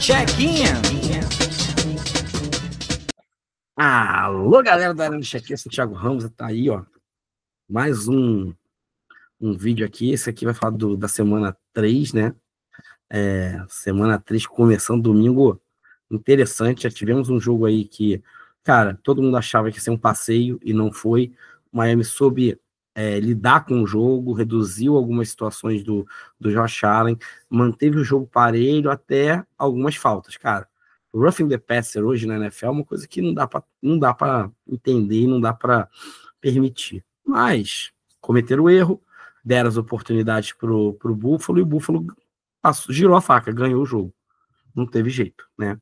Check-in. Alô, galera da Arena Check-in, esse é o Thiago Ramos, tá aí, ó. Mais um vídeo aqui. Esse aqui vai falar da semana 3, né? Semana 3 começando domingo. Interessante, já tivemos um jogo aí que, cara, todo mundo achava que ia ser um passeio e não foi. O Miami soube lidar com o jogo, reduziu algumas situações do Josh Allen, manteve o jogo parelho até algumas faltas, cara. O roughing the passer hoje na NFL é uma coisa que não dá para entender e não dá para permitir. Mas cometeram o erro, deram as oportunidades pro Buffalo e o Buffalo girou a faca, ganhou o jogo. Não teve jeito, né?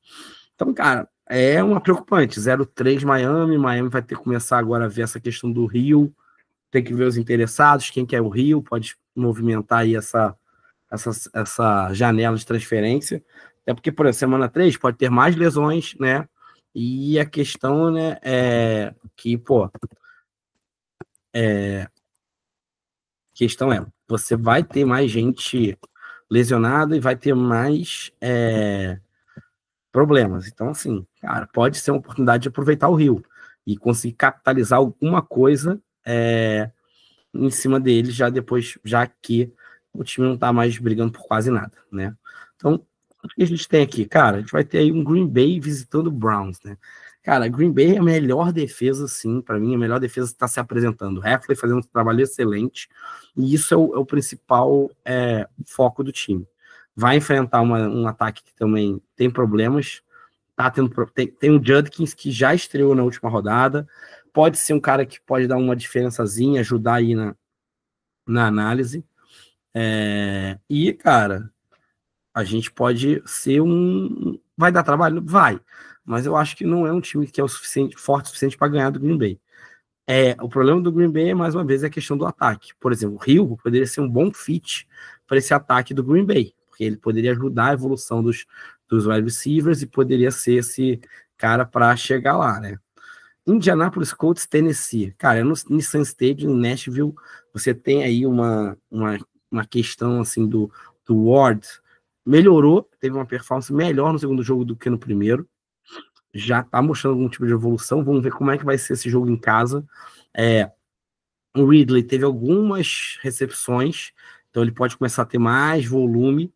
Então, cara, é uma preocupante. 0-3 Miami vai ter que começar agora a ver essa questão do Rio, tem que ver os interessados, quem quer o Rio, pode movimentar aí essa janela de transferência. É porque, por exemplo, semana 3 pode ter mais lesões, né? E a questão, né, questão é, você vai ter mais gente lesionada e vai ter mais problemas. Então, assim, cara, pode ser uma oportunidade de aproveitar o Rio e conseguir capitalizar alguma coisa em cima deles, já que o time não tá mais brigando por quase nada, né? Então, o que a gente tem aqui? Cara, a gente vai ter aí um Green Bay visitando o Browns, né? Cara, Green Bay é a melhor defesa, sim, para mim, a melhor defesa está se apresentando. O Heffley fazendo um trabalho excelente, e isso é o principal foco do time. Vai enfrentar um ataque que também tem problemas, tem o Judkins, que já estreou na última rodada, pode ser um cara que pode dar uma diferençazinha, ajudar aí na análise. E, cara, a gente pode ser vai dar trabalho? Vai. Mas eu acho que não é um time que é forte o suficiente para ganhar do Green Bay. O problema do Green Bay, mais uma vez, é a questão do ataque. Por exemplo, o Hill poderia ser um bom fit para esse ataque do Green Bay, porque ele poderia ajudar a evolução dos wide receivers e poderia ser esse cara para chegar lá, né? Indianapolis Colts, Tennessee. Cara, no Nissan Stadium, em Nashville, você tem aí uma questão assim do Ward. Melhorou, teve uma performance melhor no segundo jogo do que no primeiro. Já tá mostrando algum tipo de evolução. Vamos ver como é que vai ser esse jogo em casa. O Ridley teve algumas recepções, então ele pode começar a ter mais volume.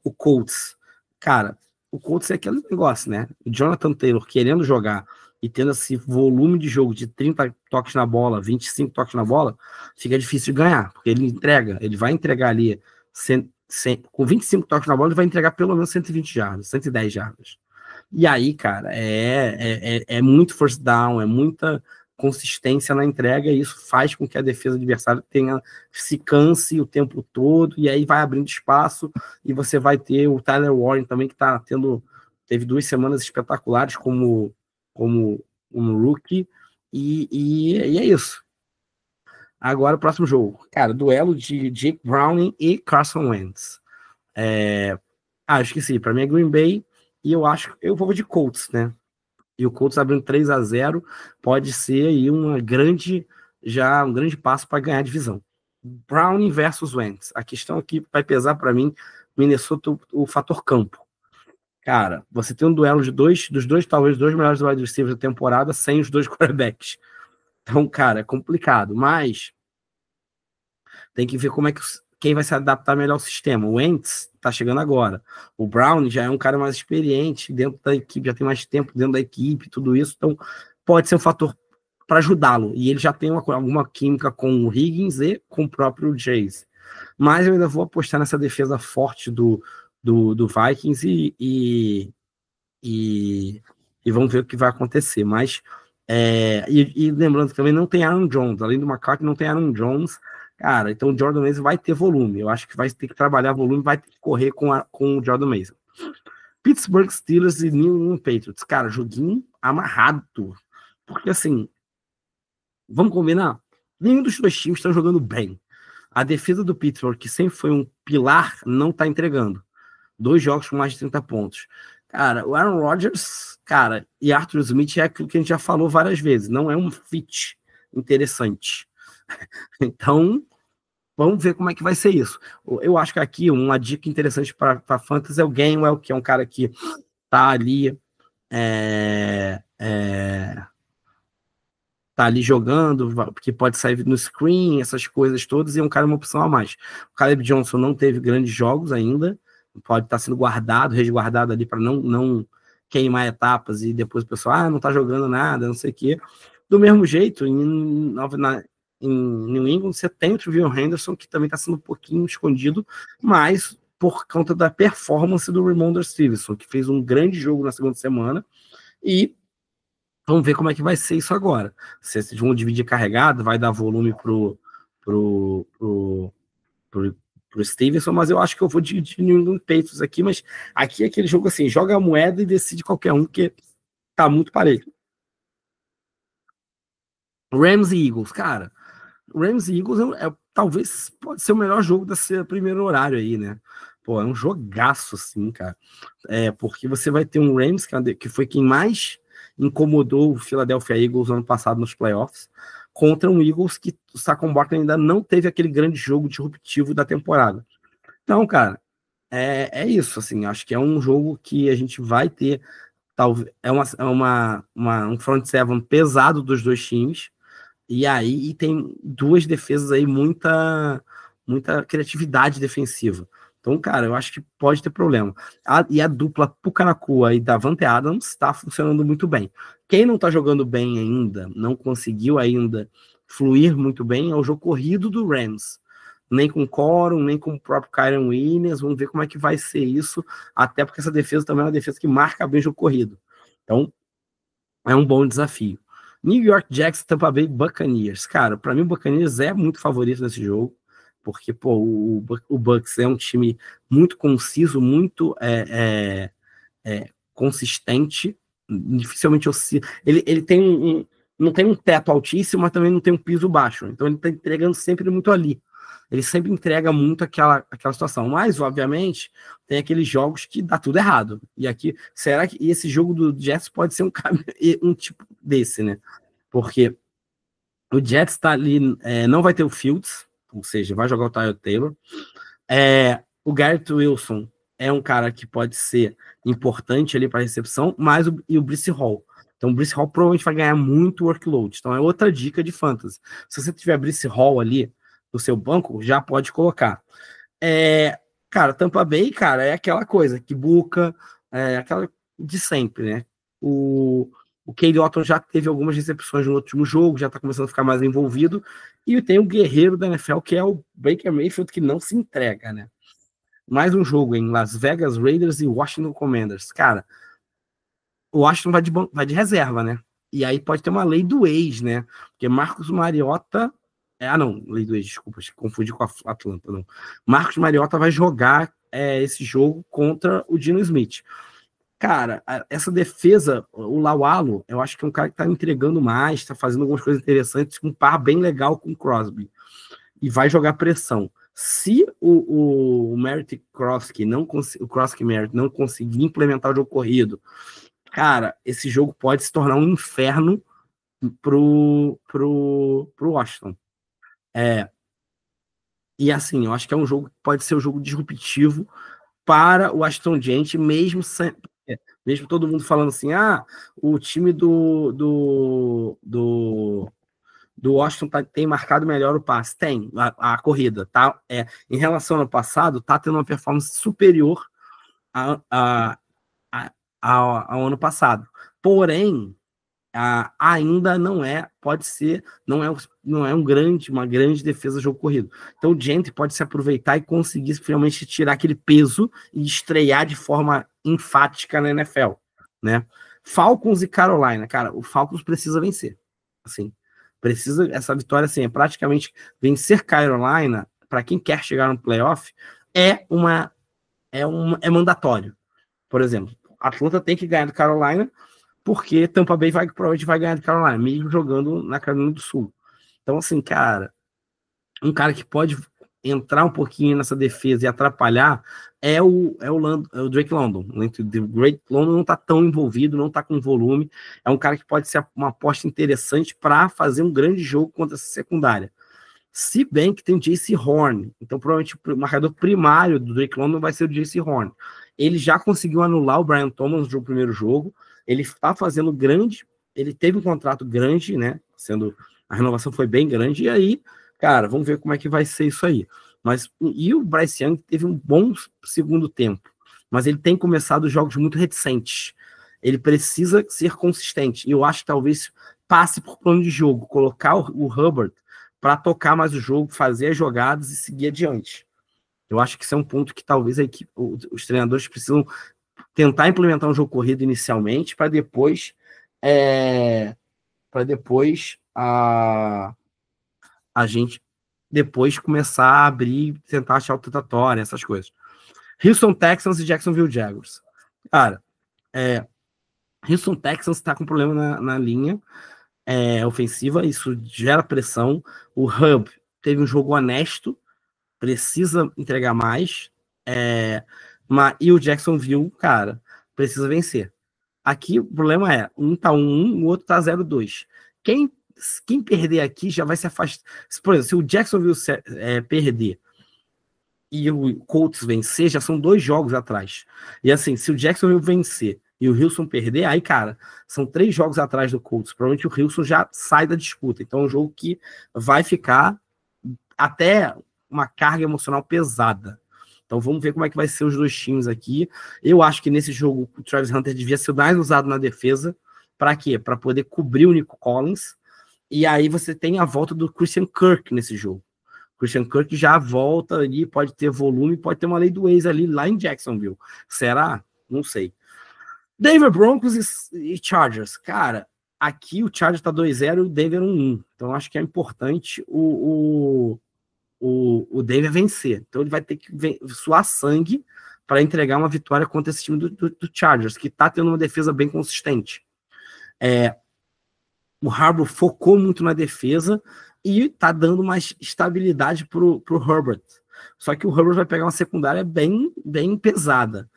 O Colts, cara, o Colts é aquele negócio, né? O Jonathan Taylor querendo jogar e tendo esse volume de jogo de 30 toques na bola, 25 toques na bola, fica difícil de ganhar, porque ele vai entregar ali, com 25 toques na bola, ele vai entregar pelo menos 120 jardas, 110 jardas. E aí, cara, é muito first down, é muita consistência na entrega, e isso faz com que a defesa adversária se canse o tempo todo, e aí vai abrindo espaço, e você vai ter o Tyler Warren também, que teve 2 semanas espetaculares como um rookie, e é isso. Agora o próximo jogo. Cara, duelo de Jake Browning e Carson Wentz. Esqueci, para mim é Green Bay, e eu vou de Colts, né? E o Colts abrindo 3-0 pode ser aí um grande passo para ganhar a divisão. Browning versus Wentz. A questão aqui vai pesar para mim, Minnesota, o fator campo. Cara, você tem um duelo talvez dois melhores wide receivers da temporada sem os 2 quarterbacks. Então, cara, é complicado, mas tem que ver quem vai se adaptar melhor ao sistema. O Wentz tá chegando agora. O Brown já é um cara mais experiente dentro da equipe, já tem mais tempo dentro da equipe, tudo isso. Então, pode ser um fator para ajudá-lo. E ele já tem alguma química com o Higgins e com o próprio Chase. Mas eu ainda vou apostar nessa defesa forte do Vikings e vamos ver o que vai acontecer. Mas, lembrando que também não tem Aaron Jones. Além do McCarthy, não tem Aaron Jones. Cara, então o Jordan Mason vai ter volume. Eu acho que vai ter que trabalhar volume, vai ter que correr com o Jordan Mason. Pittsburgh Steelers e New England Patriots. Cara, joguinho amarrado. Porque, assim, vamos combinar? Nenhum dos 2 times está jogando bem. A defesa do Pittsburgh, que sempre foi um pilar, não está entregando. 2 jogos com mais de 30 pontos. Cara, o Aaron Rodgers, cara, e Arthur Smith é aquilo que a gente já falou várias vezes. Não é um fit interessante. Então, Vamos ver como é que vai ser isso. Eu acho que aqui uma dica interessante para Fantasy é o Gainwell, que é um cara que tá ali é, é, tá ali jogando, que pode sair no screen, essas coisas todas, e é um cara uma opção a mais. O Caleb Johnson não teve grandes jogos ainda, pode estar sendo guardado, resguardado ali para não queimar etapas e depois o pessoal, não tá jogando nada, não sei o quê. Do mesmo jeito, em New England, você tem o Trevion Henderson, que também está sendo um pouquinho escondido, mas por conta da performance do Ramondre Stevenson, que fez um grande jogo na segunda semana, e vamos ver como é que vai ser isso agora. Se eles vão dividir carregado, vai dar volume pro, pro, pro Stevenson, mas eu acho que eu vou de New England Patriots aqui, mas aqui é aquele jogo assim, joga a moeda e decide qualquer um, que tá muito parelho. Rams e Eagles, cara, Rams e Eagles talvez pode ser o melhor jogo desse primeiro horário aí, né? Pô, é um jogaço, assim, cara. Porque você vai ter um Rams, que foi quem mais incomodou o Philadelphia Eagles no ano passado nos playoffs, contra um Eagles que o Saquon Barkley ainda não teve aquele grande jogo disruptivo da temporada. Então, cara, é isso, assim, acho que é um jogo que a gente vai ter, talvez, um front seven pesado dos dois times, e aí tem duas defesas aí, muita criatividade defensiva. Então, cara, eu acho que pode ter problema. E a dupla Pucanacua e Davante Adams está funcionando muito bem. Quem não está jogando bem ainda, não conseguiu ainda fluir muito bem, é o jogo corrido do Rams. Nem com o Corum, nem com o próprio Kyren Williams. Vamos ver como é que vai ser isso, até porque essa defesa também é uma defesa que marca bem o jogo corrido. Então, é um bom desafio. New York Jets, Tampa Bay Buccaneers. Cara, para mim o Buccaneers é muito favorito nesse jogo, porque pô, o Bucks é um time muito conciso, muito consistente, dificilmente oscila. Ele tem não tem um teto altíssimo, mas também não tem um piso baixo. Então ele está entregando sempre muito ali. Ele sempre entrega muito aquela situação. Mas, obviamente, tem aqueles jogos que dá tudo errado. E aqui, será que esse jogo do Jets pode ser um tipo desse, né? Porque o Jets está ali, não vai ter o Fields, ou seja, vai jogar o Tyrod Taylor. O Garrett Wilson é um cara que pode ser importante ali para recepção, mas o Brice Hall. Então, o Brice Hall provavelmente vai ganhar muito workload. Então, é outra dica de fantasy. Se você tiver Brice Hall ali no seu banco, já pode colocar. Cara, Tampa Bay, cara, é aquela coisa que buca, aquela de sempre, né? O Cade Otton já teve algumas recepções no último jogo, já tá começando a ficar mais envolvido, e tem o guerreiro da NFL, que é o Baker Mayfield, que não se entrega, né? Mais um jogo em Las Vegas Raiders e Washington Commanders. Cara, o Washington vai de reserva, né? E aí pode ter uma lei do ex, né? Porque Marcos Mariota. Não, lei do ex, desculpa, confundi com a Atlanta, não. Marcos Mariota vai jogar esse jogo contra o Dino Smith. Cara, essa defesa, o Lawalo, eu acho que é um cara que tá entregando mais, tá fazendo algumas coisas interessantes, um par bem legal com o Crosby. E vai jogar pressão. Se o Merritt Kroski o Kroski Merritt não conseguir implementar o jogo corrido, cara, esse jogo pode se tornar um inferno pro Washington. E assim, eu acho que é um jogo que pode ser um jogo disruptivo para o Aston Gente, mesmo todo mundo falando assim, o time do Washington tem marcado melhor o passe. Tem, a corrida, tá? Em relação ao ano passado, tá tendo uma performance superior ao ano passado. Porém, ainda não pode ser, não é uma grande defesa do jogo corrido. Então o Gentry pode se aproveitar e conseguir finalmente tirar aquele peso e estrear de forma enfática na NFL, né? Falcons e Carolina, cara, o Falcons precisa vencer, assim, essa vitória, assim, é praticamente vencer Carolina, para quem quer chegar no playoff, é mandatório. Por exemplo, Atlanta tem que ganhar do Carolina, porque Tampa Bay provavelmente vai ganhar de Carolina, mesmo jogando na Carolina do Sul. Então, assim, cara, um cara que pode entrar um pouquinho nessa defesa e atrapalhar é o Drake London. O Drake London não tá tão envolvido, não tá com volume. É um cara que pode ser uma aposta interessante para fazer um grande jogo contra essa secundária. Se bem que tem o J.C. Horn, então provavelmente o marcador primário do Drake London vai ser o J.C. Horn. Ele já conseguiu anular o Brian Thomas no primeiro jogo, ele está fazendo grande, ele teve um contrato grande, né, a renovação foi bem grande, e aí, cara, vamos ver como é que vai ser isso aí. E o Bryce Young teve um bom segundo tempo, mas ele tem começado jogos muito reticentes, ele precisa ser consistente, e eu acho que talvez passe por plano de jogo, colocar o Hubbard para tocar mais o jogo, fazer as jogadas e seguir adiante. Eu acho que isso é um ponto que talvez os treinadores precisam tentar implementar um jogo corrido inicialmente para depois a gente depois começar a abrir, tentar achar o tentatório, essas coisas. Houston Texans e Jacksonville Jaguars. Cara, Houston Texans está com problema na linha ofensiva, isso gera pressão. O Hub teve um jogo honesto, precisa entregar mais, e o Jacksonville, cara, precisa vencer. Aqui o problema é, um tá 1-1, o outro tá 0-2. Quem perder aqui já vai se afastar. Por exemplo, se o Jacksonville perder e o Colts vencer, já são 2 jogos atrás. E assim, se o Jacksonville vencer e o Houston perder, aí, cara, são 3 jogos atrás do Colts. Provavelmente o Houston já sai da disputa. Então é um jogo que vai ficar até uma carga emocional pesada. Então vamos ver como é que vai ser os dois times aqui. Eu acho que nesse jogo o Travis Hunter devia ser mais usado na defesa. Para quê? Para poder cobrir o Nico Collins. E aí você tem a volta do Christian Kirk nesse jogo. Christian Kirk já volta ali, pode ter volume, pode ter uma lei do ex ali lá em Jacksonville. Será? Não sei. Denver Broncos e Chargers. Cara, aqui o Chargers tá 2-0 e o Denver 1-1. Então acho que é importante o Denver vencer. Então ele vai ter que suar sangue para entregar uma vitória contra esse time do Chargers, que está tendo uma defesa bem consistente. O Harbaugh focou muito na defesa e está dando mais estabilidade pro Herbert. Só que o Herbert vai pegar uma secundária bem, bem pesada.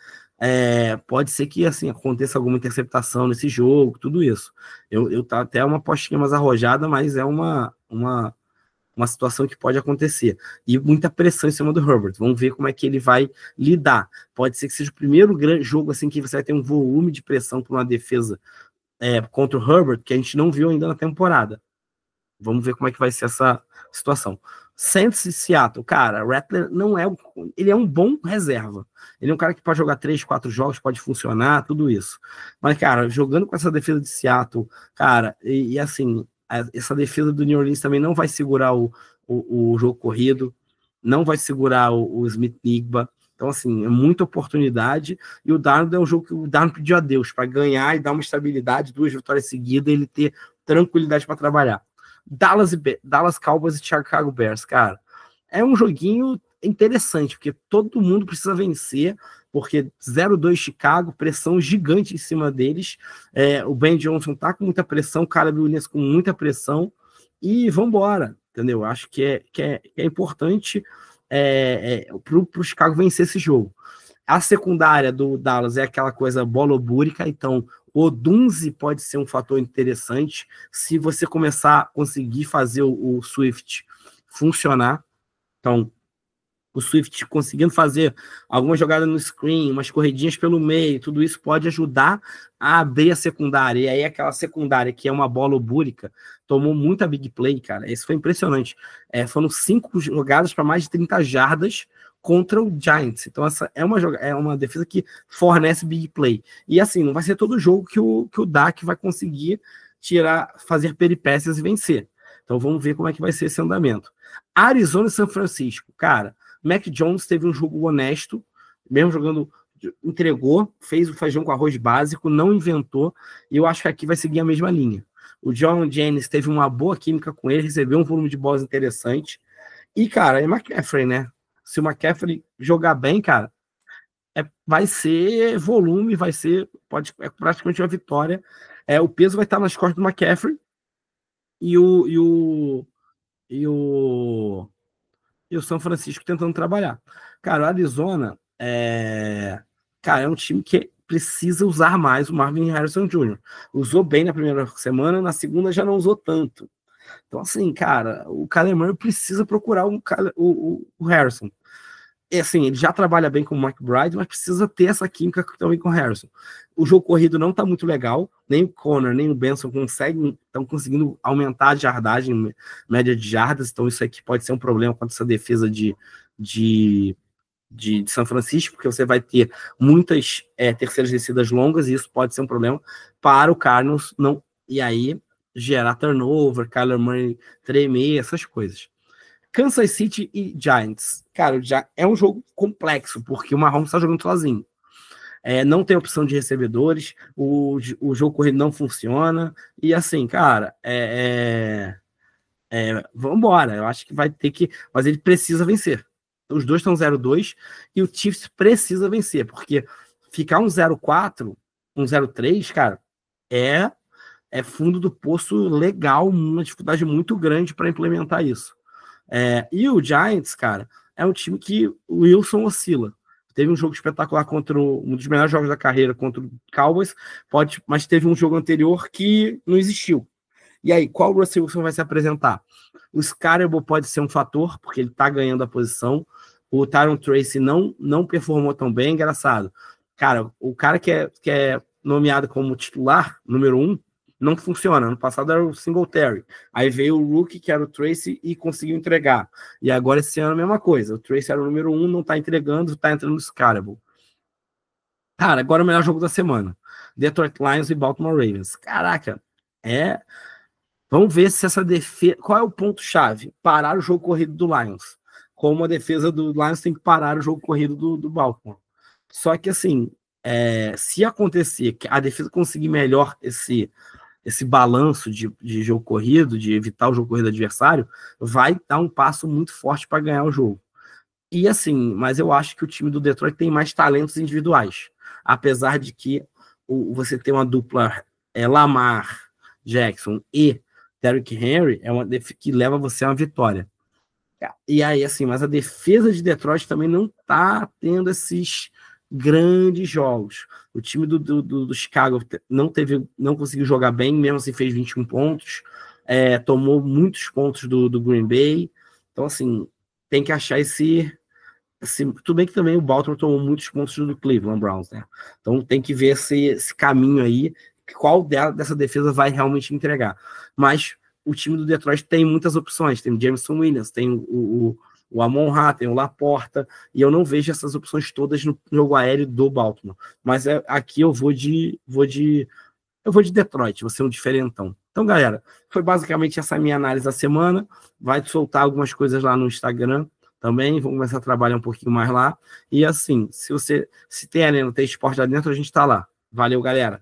Pode ser que assim aconteça alguma interceptação nesse jogo, tudo isso. Eu tá até uma apostinha mais arrojada, mas é uma situação que pode acontecer. E muita pressão em cima do Herbert. Vamos ver como é que ele vai lidar. Pode ser que seja o primeiro grande jogo assim que você vai ter um volume de pressão para uma defesa contra o Herbert que a gente não viu ainda na temporada. Vamos ver como é que vai ser essa situação. Saints e Seattle, cara, Rattler não é... Ele é um bom reserva. Ele é um cara que pode jogar 3, 4 jogos, pode funcionar, tudo isso. Mas, cara, jogando com essa defesa de Seattle, cara, e assim... Essa defesa do New Orleans também não vai segurar o jogo corrido, não vai segurar o Smith-Nigba. Então, assim, é muita oportunidade. E o Darnold é um jogo que o Darnold pediu a Deus para ganhar e dar uma estabilidade, 2 vitórias seguidas, e ele ter tranquilidade para trabalhar. Dallas Cowboys e Chicago Bears, cara, é um joguinho interessante, porque todo mundo precisa vencer, porque 0-2 Chicago, pressão gigante em cima deles, o Ben Johnson tá com muita pressão, o Caleb Williams com muita pressão, e vambora, entendeu? Acho que é importante pro Chicago vencer esse jogo. A secundária do Dallas é aquela coisa bolobúrica, então o Odunze pode ser um fator interessante se você começar a conseguir fazer o Swift funcionar. Então, o Swift conseguindo fazer alguma jogada no screen, umas corridinhas pelo meio, tudo isso pode ajudar a abrir a secundária. E aí aquela secundária que é uma bola búrica, tomou muita big play, cara. Isso foi impressionante. Foram 5 jogadas para mais de 30 jardas contra o Giants. Então essa é uma defesa que fornece big play. E assim, não vai ser todo jogo que o Dak vai conseguir fazer peripécias e vencer. Então vamos ver como é que vai ser esse andamento. Arizona e São Francisco, cara, Mac Jones teve um jogo honesto, mesmo jogando, entregou, fez o feijão com arroz básico, não inventou, e eu acho que aqui vai seguir a mesma linha. O John Jennings teve uma boa química com ele, recebeu um volume de bolas interessante, e, cara, é McCaffrey, né? Se o McCaffrey jogar bem, cara, vai ser volume, praticamente uma vitória. O peso vai estar nas costas do McCaffrey, e o São Francisco tentando trabalhar. Cara, o Arizona é um time que precisa usar mais o Marvin Harrison Jr. Usou bem na primeira semana, na segunda já não usou tanto. Então, assim, cara, o Kyler Murray precisa procurar o Harrison. É assim, ele já trabalha bem com o McBride, mas precisa ter essa química também com o Harrison. O jogo corrido não tá muito legal, nem o Conner, nem o Benson estão conseguindo aumentar a jardagem, média de jardas, então isso aqui pode ser um problema contra essa defesa de São Francisco, porque você vai ter muitas terceiras descidas longas, e isso pode ser um problema para o Cardinals, não, e aí gerar turnover, Kyler Murray tremer, essas coisas. Kansas City e Giants. Cara, já é um jogo complexo, porque o Mahomes está jogando sozinho. Não tem opção de recebedores, o jogo corrido não funciona, e assim, cara, vamos embora. Eu acho que vai ter que... Mas ele precisa vencer. Os dois estão 0-2 e o Chiefs precisa vencer, porque ficar um 0-4, um 0-3, cara, é fundo do poço legal, uma dificuldade muito grande para implementar isso. E o Giants, cara, é um time que o Wilson oscila. Teve um jogo espetacular contra um dos melhores jogos da carreira contra o Cowboys, mas teve um jogo anterior que não existiu. E aí, qual o Russell Wilson vai se apresentar? O Scarborough pode ser um fator, porque ele tá ganhando a posição. O Tyron Tracy não performou tão bem, engraçado. Cara, o cara que é nomeado como titular, número 1, não funciona. Ano passado era o Singletary. Aí veio o rookie, que era o Tracy, e conseguiu entregar. E agora esse ano a mesma coisa. O Tracy era o número 1, não tá entregando, tá entrando no Scarborough. Cara, agora o melhor jogo da semana. Detroit Lions e Baltimore Ravens. Caraca, vamos ver se essa defesa... Qual é o ponto-chave? Parar o jogo corrido do Lions. Como a defesa do Lions tem que parar o jogo corrido do Baltimore. Só que, assim, se acontecer que a defesa conseguir melhor esse balanço de jogo corrido, de evitar o jogo corrido do adversário, vai dar um passo muito forte para ganhar o jogo. E assim, mas eu acho que o time do Detroit tem mais talentos individuais. Apesar de que você tem uma dupla Lamar Jackson e Derrick Henry, é uma que leva você a uma vitória. E aí, assim, mas a defesa de Detroit também não tá tendo esses grandes jogos. O time do Chicago não conseguiu jogar bem, mesmo assim fez 21 pontos, tomou muitos pontos do Green Bay. Então, assim, tem que achar tudo bem que também o Baltimore tomou muitos pontos do Cleveland Browns, né? Então tem que ver esse caminho aí, qual dessa defesa vai realmente entregar. Mas o time do Detroit tem muitas opções, tem o Jameson Williams, tem o Amon-Ra, tem o Laporta, e eu não vejo essas opções todas no jogo aéreo do Baltimore. Mas aqui eu vou de Detroit, vou ser um diferentão. Então, galera, foi basicamente essa minha análise da semana. Vai soltar algumas coisas lá no Instagram também, vou começar a trabalhar um pouquinho mais lá. E assim, se tem arena, tem esporte lá dentro, a gente tá lá. Valeu, galera!